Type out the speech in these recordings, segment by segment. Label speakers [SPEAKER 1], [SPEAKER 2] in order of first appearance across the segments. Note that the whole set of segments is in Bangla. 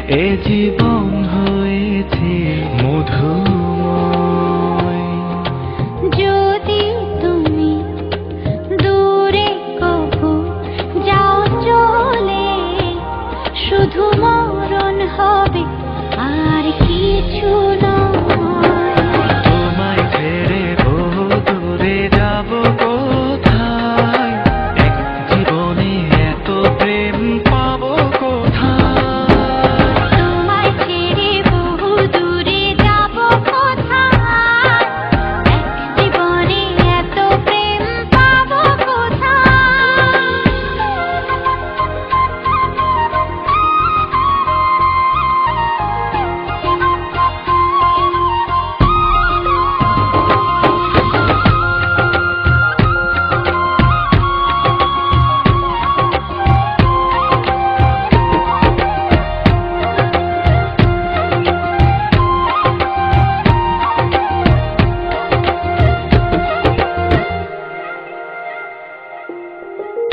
[SPEAKER 1] এ জীবন হয়েছে মধুময়।
[SPEAKER 2] যদি তুমি দূরে কবু যাও চলে, শুধু মরণ হবে আর কিছু নয়।
[SPEAKER 1] তোমায় ছেড়ে বহু দূরে যাব কোথায়, এক জীবনে এত প্রেম পাবো কোথায়।
[SPEAKER 2] তোমায় ছেড়ে বহু দূরে যাব কোথায়, এক জীবনে এত প্রেম পাবো কোথায়।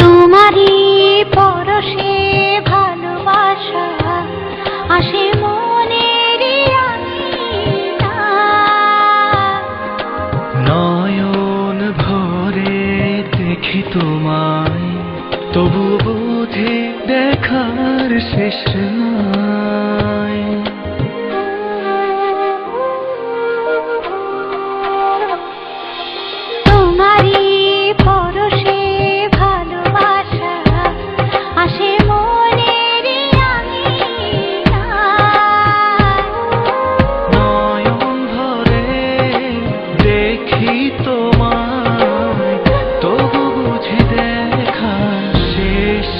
[SPEAKER 2] তোমারই পরশে ভালোবাসা আসে মনের
[SPEAKER 1] নয়ন ভরে দেখি তোমায়, তবু বুঝি দেখার শেষ নাই।
[SPEAKER 2] তোমারই পরশে ভালোবাসা আসে মনের
[SPEAKER 1] নয়ন ভরে দেখি তোমায়, তবু বুঝি দেখার শেষ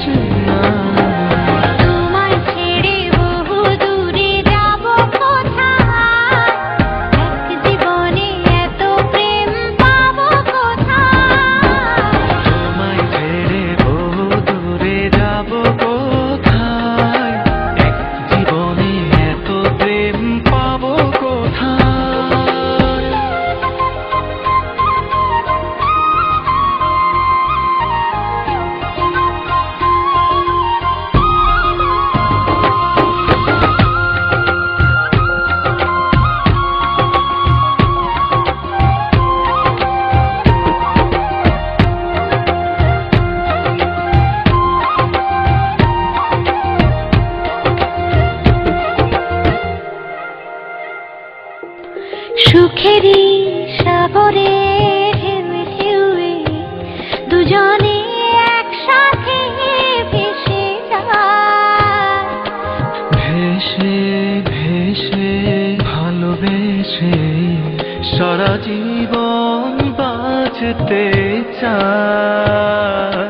[SPEAKER 1] নাই।
[SPEAKER 2] তোমায় ছেড়ে বহু দূরে যাব কোথায়, এক জীবনে এত প্রেম পাবো কোথায়।
[SPEAKER 1] তোমায় ছেড়ে বহু দূরে যাব কোথায়, এক জীবনে এত প্রেম পাবো কোথায়।
[SPEAKER 2] সুখেরই সাগরে ঢেউয়ে ঢেউয়ে দুজনে একসাথে ভেসে যায়।
[SPEAKER 1] ভেসে ভেসে ভালোবেসে সারা জীবন বাঁচতে চাই।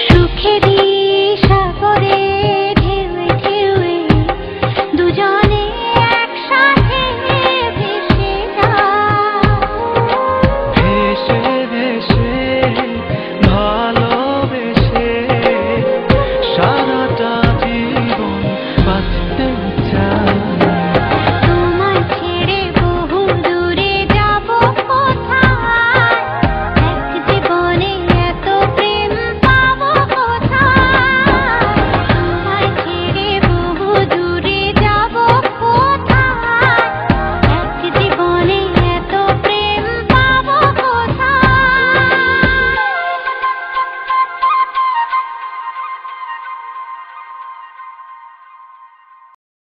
[SPEAKER 2] সুখেরই